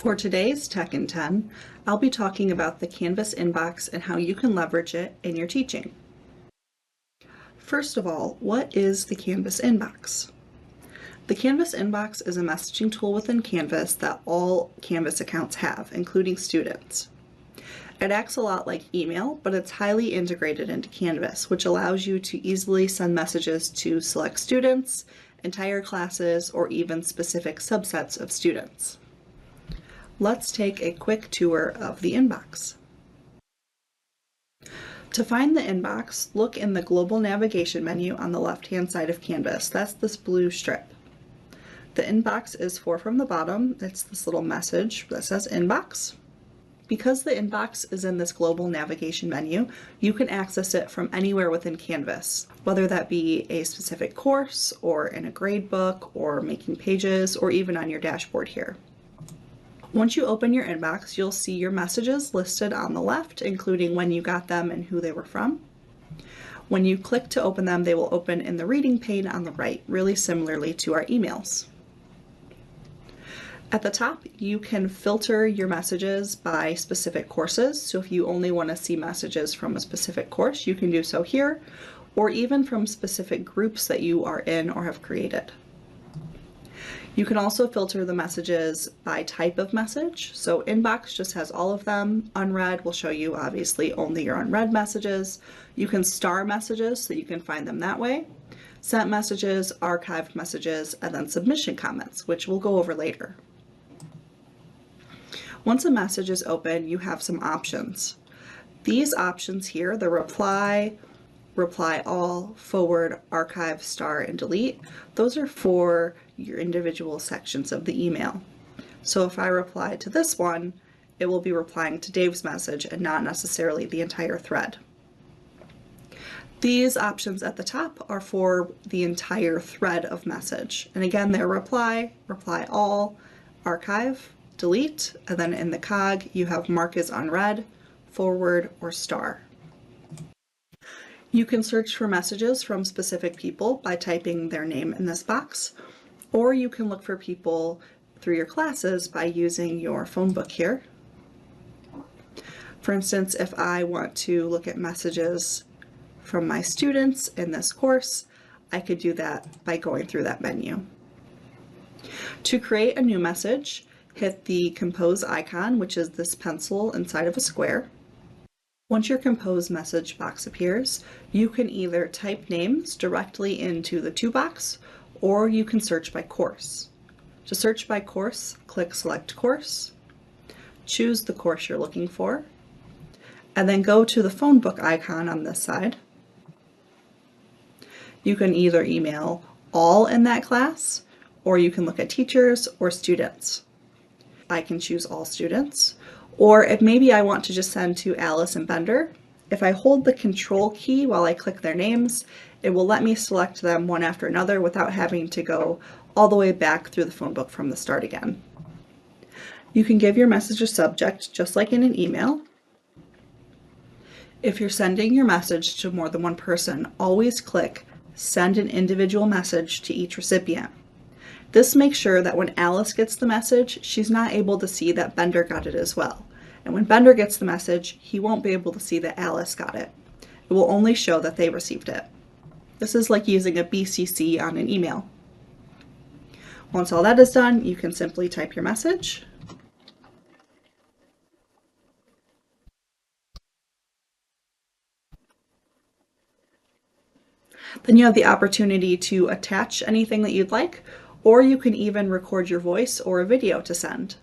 For today's Tech in 10, I'll be talking about the Canvas inbox and how you can leverage it in your teaching. First of all, what is the Canvas inbox? The Canvas inbox is a messaging tool within Canvas that all Canvas accounts have, including students. It acts a lot like email, but it's highly integrated into Canvas, which allows you to easily send messages to select students, entire classes, or even specific subsets of students. Let's take a quick tour of the inbox. To find the inbox, look in the Global Navigation menu on the left-hand side of Canvas. That's this blue strip. The inbox is from the bottom. It's this little message that says inbox. Because the inbox is in this Global Navigation menu, you can access it from anywhere within Canvas, whether that be a specific course or in a grade book or making pages or even on your dashboard here. Once you open your inbox, you'll see your messages listed on the left, including when you got them and who they were from. When you click to open them, they will open in the reading pane on the right, really similarly to our emails. At the top, you can filter your messages by specific courses. So if you only want to see messages from a specific course, you can do so here, or even from specific groups that you are in or have created. You can also filter the messages by type of message. So inbox just has all of them. Unread will show you obviously only your unread messages. You can star messages so you can find them that way. Sent messages, archived messages, and then submission comments, which we'll go over later. Once a message is open, you have some options. These options here, the reply, reply all, forward, archive, star, and delete, those are for your individual sections of the email. So if I reply to this one, it will be replying to Dave's message and not necessarily the entire thread. These options at the top are for the entire thread of message. And again, they're reply, reply all, archive, delete, and then in the cog, you have mark as unread, forward, or star. You can search for messages from specific people by typing their name in this box, or you can look for people through your classes by using your phone book here. For instance, if I want to look at messages from my students in this course, I could do that by going through that menu. To create a new message, hit the compose icon, which is this pencil inside of a square. Once your compose message box appears, you can either type names directly into the to box, or you can search by course. To search by course, click select course, choose the course you're looking for, and then go to the phone book icon on this side. You can either email all in that class, or you can look at teachers or students. I can choose all students. Or if maybe I want to just send to Alice and Bender, if I hold the control key while I click their names, it will let me select them one after another without having to go all the way back through the phone book from the start again. You can give your message a subject just like in an email. If you're sending your message to more than one person, always click Send an individual message to each recipient. This makes sure that when Alice gets the message, she's not able to see that Bender got it as well. And when Bender gets the message, he won't be able to see that Alice got it. It will only show that they received it. This is like using a BCC on an email. Once all that is done, you can simply type your message. Then you have the opportunity to attach anything that you'd like, or you can even record your voice or a video to send.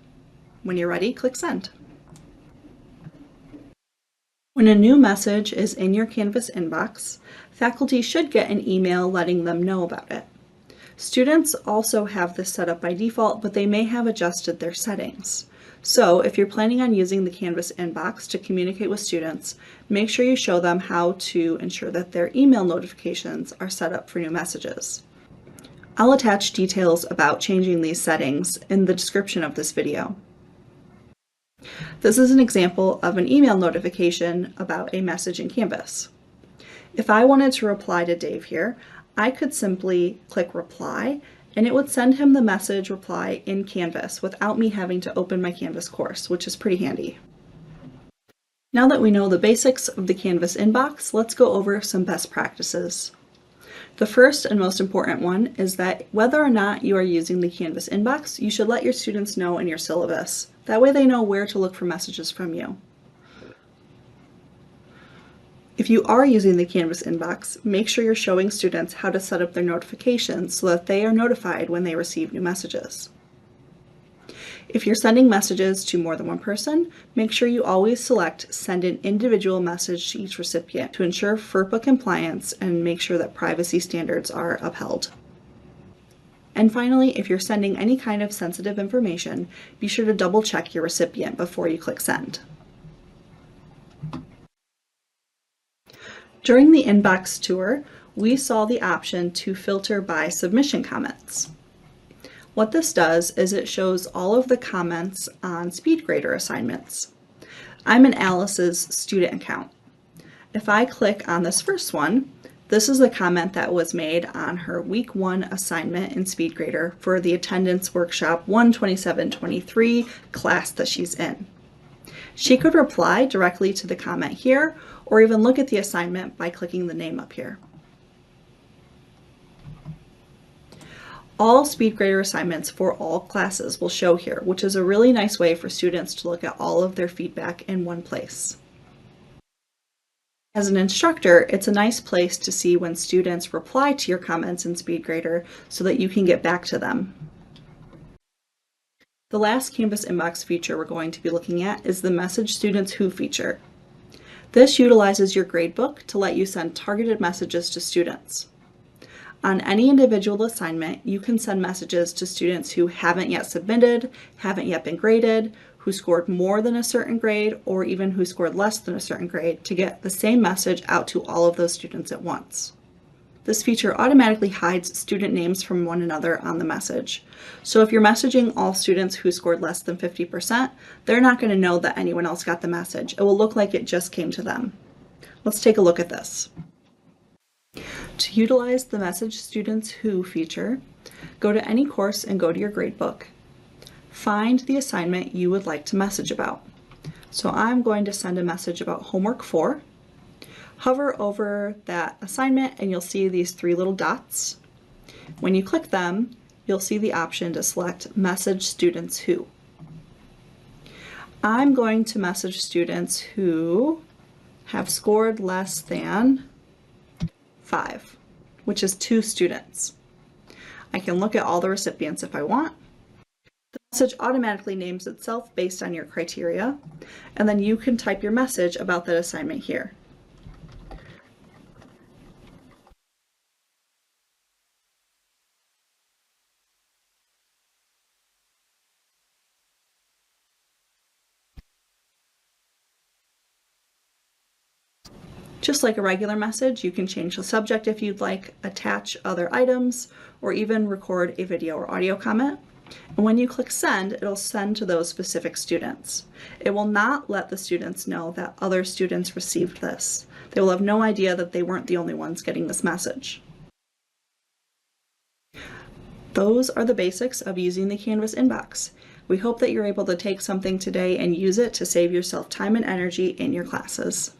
When you're ready, click send. When a new message is in your Canvas inbox, faculty should get an email letting them know about it. Students also have this set up by default, but they may have adjusted their settings. So if you're planning on using the Canvas inbox to communicate with students, make sure you show them how to ensure that their email notifications are set up for new messages. I'll attach details about changing these settings in the description of this video. This is an example of an email notification about a message in Canvas. If I wanted to reply to Dave here, I could simply click reply and it would send him the message reply in Canvas without me having to open my Canvas course, which is pretty handy. Now that we know the basics of the Canvas inbox, let's go over some best practices. The first and most important one is that whether or not you are using the Canvas inbox, you should let your students know in your syllabus. That way they know where to look for messages from you. If you are using the Canvas inbox, make sure you're showing students how to set up their notifications so that they are notified when they receive new messages. If you're sending messages to more than one person, make sure you always select Send an individual message to each recipient to ensure FERPA compliance and make sure that privacy standards are upheld. And finally, if you're sending any kind of sensitive information, be sure to double check your recipient before you click Send. During the inbox tour, we saw the option to filter by submission comments. What this does is it shows all of the comments on SpeedGrader assignments. I'm in Alice's student account. If I click on this first one, this is the comment that was made on her week 1 assignment in SpeedGrader for the attendance workshop 12723 class that she's in. She could reply directly to the comment here or even look at the assignment by clicking the name up here. All SpeedGrader assignments for all classes will show here, which is a really nice way for students to look at all of their feedback in one place. As an instructor, it's a nice place to see when students reply to your comments in SpeedGrader so that you can get back to them. The last Canvas inbox feature we're going to be looking at is the Message Students Who feature. This utilizes your gradebook to let you send targeted messages to students. On any individual assignment, you can send messages to students who haven't yet submitted, haven't yet been graded, who scored more than a certain grade, or even who scored less than a certain grade to get the same message out to all of those students at once. This feature automatically hides student names from one another on the message. So if you're messaging all students who scored less than 50%, they're not going to know that anyone else got the message. It will look like it just came to them. Let's take a look at this. To utilize the Message Students Who feature, go to any course and go to your gradebook. Find the assignment you would like to message about. So I'm going to send a message about homework 4. Hover over that assignment and you'll see these 3 little dots. When you click them, you'll see the option to select Message Students Who. I'm going to message students who have scored less than 5, which is 2 students. I can look at all the recipients if I want. The message automatically names itself based on your criteria, and then you can type your message about that assignment here. Just like a regular message, you can change the subject if you'd like, attach other items, or even record a video or audio comment. And when you click send, it'll send to those specific students. It will not let the students know that other students received this. They will have no idea that they weren't the only ones getting this message. Those are the basics of using the Canvas inbox. We hope that you're able to take something today and use it to save yourself time and energy in your classes.